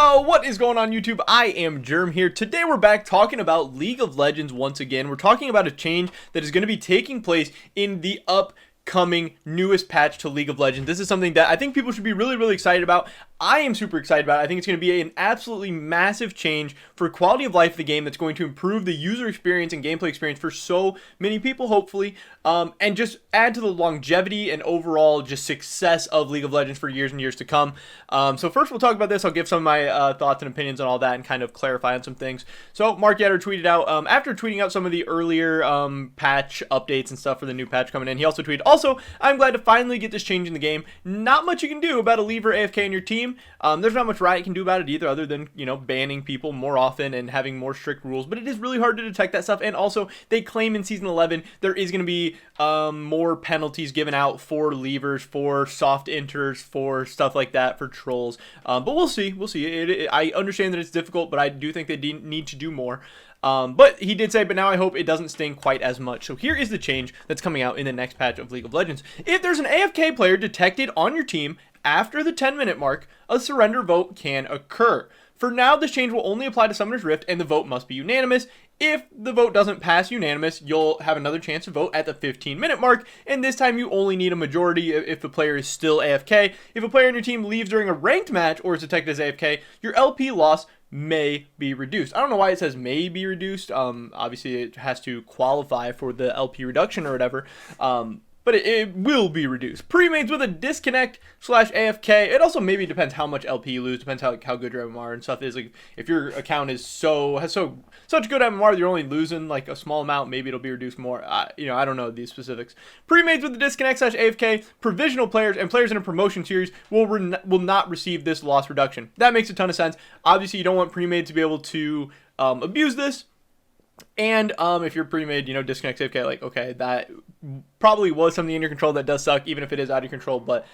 Yo, what is going on YouTube? I am Germ here. Today we're back talking about League of Legends once again. We're talking about a change that is going to be taking place in the upcoming newest patch to League of Legends. This is something that I think people should be really excited about. I am super excited about it. I think it's going to be an absolutely massive change for quality of life of the game that's going to improve the user experience and gameplay experience for so many people, hopefully, and just add to the longevity and overall just success of League of Legends for years and years to come. So first we'll talk about this. I'll give some of my thoughts and opinions on all that and kind of clarify on some things. So Mark Yetter tweeted out, after tweeting out some of the earlier patch updates and stuff for the new patch coming in, he also tweeted, also, I'm glad to finally get this change in the game. Not much you can do about a lever AFK in your team. There's not much Riot can do about it either, other than, you know, banning people more often and having more strict rules, but it is really hard to detect that stuff. And also, they claim in Season 11 there is going to be more penalties given out for levers, for soft enters, for stuff like that, for trolls. But we'll see. I understand that it's difficult, but I do think they need to do more. But he did say, but now I hope it doesn't sting quite as much. So here is the change that's coming out in the next patch of League of Legends. If there's an AFK player detected on your team after the 10-minute mark, a surrender vote can occur. For now, this change will only apply to Summoner's Rift, and the vote must be unanimous. If the vote doesn't pass unanimous, you'll have another chance to vote at the 15-minute mark, and this time you only need a majority if the player is still AFK. If a player on your team leaves during a ranked match or is detected as AFK, your LP loss may be reduced. I don't know why it says may be reduced. Obviously, it has to qualify for the LP reduction or whatever. But it will be reduced. Pre-mains with a disconnect / AFK. It also maybe depends how much LP you lose. Depends how good your MMR and stuff is. Like if your account is such good MMR that you're only losing like a small amount, maybe it'll be reduced more. I don't know these specifics. Pre-mains with the disconnect / AFK. Provisional players and players in a promotion series will not receive this loss reduction. That makes a ton of sense. Obviously, you don't want pre-made to be able to abuse this. And if you're pre-made, disconnect AFK, like, okay, that probably was something in your control that does suck, even if it is out of your control. But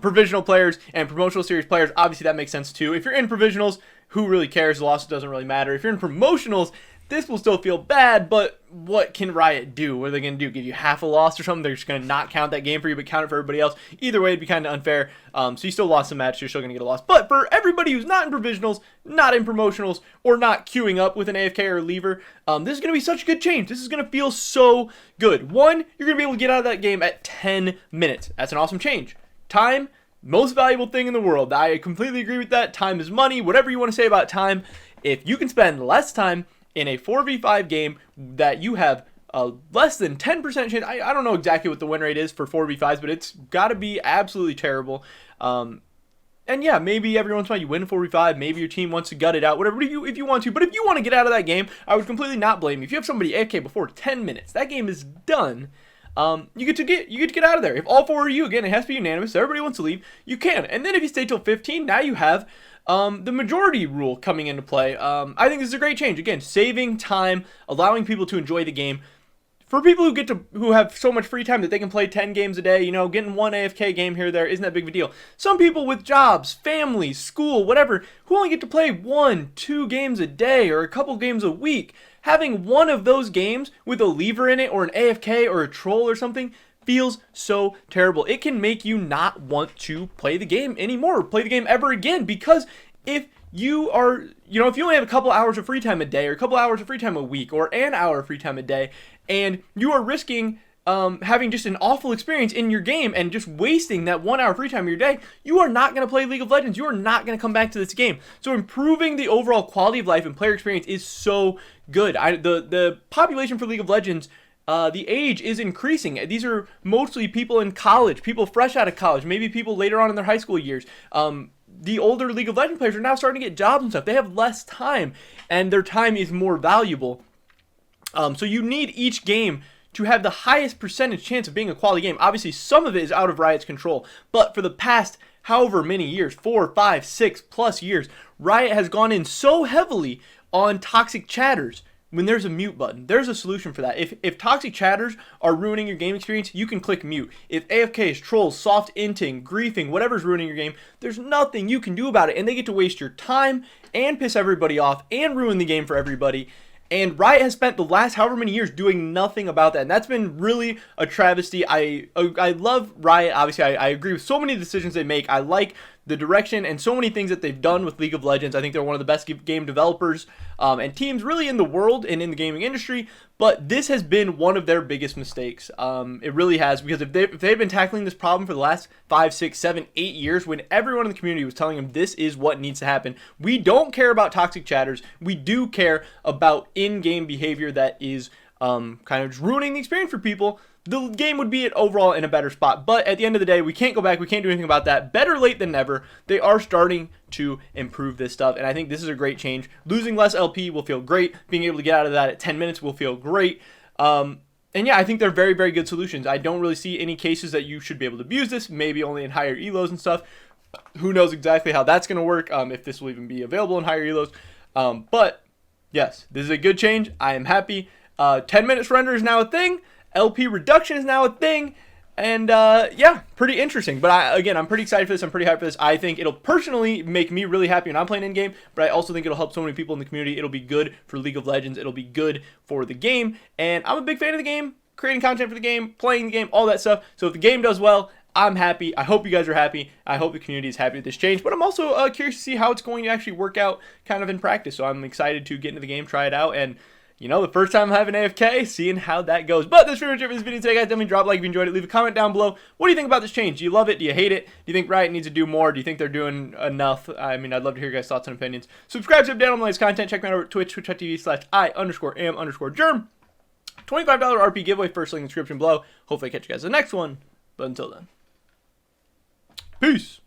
provisional players and promotional series players, obviously that makes sense too. If you're in provisionals, who really cares? The loss doesn't really matter. If you're in promotionals, this will still feel bad, but what can Riot do? What are they going to do? Give you half a loss or something? They're just going to not count that game for you, but count it for everybody else. Either way, it'd be kind of unfair. So you still lost the match. You're still going to get a loss. But for everybody who's not in provisionals, not in promotionals, or not queuing up with an AFK or a lever, this is going to be such a good change. This is going to feel so good. One, you're going to be able to get out of that game at 10 minutes. That's an awesome change. Time, most valuable thing in the world. I completely agree with that. Time is money. Whatever you want to say about time. If you can spend less time in a 4v5 game that you have a less than 10% chance, I don't know exactly what the win rate is for 4v5s, but it's got to be absolutely terrible. And yeah, maybe every once in a while you win a 4v5, maybe your team wants to gut it out, whatever, if you want to. But if you want to get out of that game, I would completely not blame you. If you have somebody AFK before 10 minutes, that game is done. You get to get out of there. If all four of you, again, it has to be unanimous, so everybody wants to leave, you can. And then if you stay till 15, now you have the majority rule coming into play. I think this is a great change. Again, saving time, allowing people to enjoy the game. For people who have so much free time that they can play 10 games a day, getting one AFK game here or there isn't that big of a deal. Some people with jobs, families, school, whatever, who only get to play 1-2 games a day or a couple games a week, having one of those games with a lever in it or an AFK or a troll or something feels so terrible. It can make you not want to play the game anymore, or play the game ever again, because if you are, if you only have a couple hours of free time a day, or a couple hours of free time a week, or an hour of free time a day, and you are risking having just an awful experience in your game and just wasting that 1 hour free time of your day, you are not going to play League of Legends. You are not going to come back to this game. So improving the overall quality of life and player experience is so good. The population for League of Legends, the age is increasing. These are mostly people in college, people fresh out of college, maybe people later on in their high school years. The older League of Legends players are now starting to get jobs and stuff. They have less time, and their time is more valuable. So you need each game to have the highest percentage chance of being a quality game. Obviously, some of it is out of Riot's control, but for the past however many years, 4, 5, 6+ years, Riot has gone in so heavily on toxic chatters. When there's a mute button, there's a solution for that. If toxic chatters are ruining your game experience, you can click mute. If AFKs, trolls, soft inting, griefing, whatever's ruining your game, there's nothing you can do about it, and they get to waste your time and piss everybody off and ruin the game for everybody. And Riot has spent the last however many years doing nothing about that, and that's been really a travesty. I love Riot. Obviously, I agree with so many decisions they make. I like the direction and so many things that they've done with League of Legends. I think they're one of the best game developers and teams really in the world and in the gaming industry. But this has been one of their biggest mistakes. It really has, because if they've been tackling this problem for the last 5, 6, 7, 8 years, when everyone in the community was telling them this is what needs to happen. We don't care about toxic chatters. We do care about in-game behavior that is kind of just ruining the experience for people. The game would be overall in a better spot. But at the end of the day, we can't go back. We can't do anything about that. Better late than never. They are starting to improve this stuff, and I think this is a great change. Losing less LP will feel great. Being able to get out of that at 10 minutes will feel great. And yeah, I think they're very, very good solutions. I don't really see any cases that you should be able to abuse this, maybe only in higher elos and stuff. Who knows exactly how that's going to work, if this will even be available in higher elos. But yes, this is a good change. I am happy. 10-minute surrender is now a thing. LP reduction is now a thing. And yeah, pretty interesting. But again, I'm pretty excited for this. I'm pretty hyped for this. I think it'll personally make me really happy when I'm playing in-game, but I also think it'll help so many people in the community. It'll be good for League of Legends. It'll be good for the game. And I'm a big fan of the game, creating content for the game, playing the game, all that stuff. So if the game does well, I'm happy. I hope you guys are happy. I hope the community is happy with this change. But I'm also curious to see how it's going to actually work out kind of in practice. So I'm excited to get into the game, try it out, and the first time having AFK, seeing how that goes. But that's pretty much it for this video today, guys. Definitely drop a like if you enjoyed it. Leave a comment down below. What do you think about this change? Do you love it? Do you hate it? Do you think Riot needs to do more? Do you think they're doing enough? I mean, I'd love to hear your guys' thoughts and opinions. Subscribe to down on my latest content. Check me out over at Twitch, twitch.tv/I_am_germ. $25 RP giveaway, first link in the description below. Hopefully I catch you guys in the next one. But until then, peace.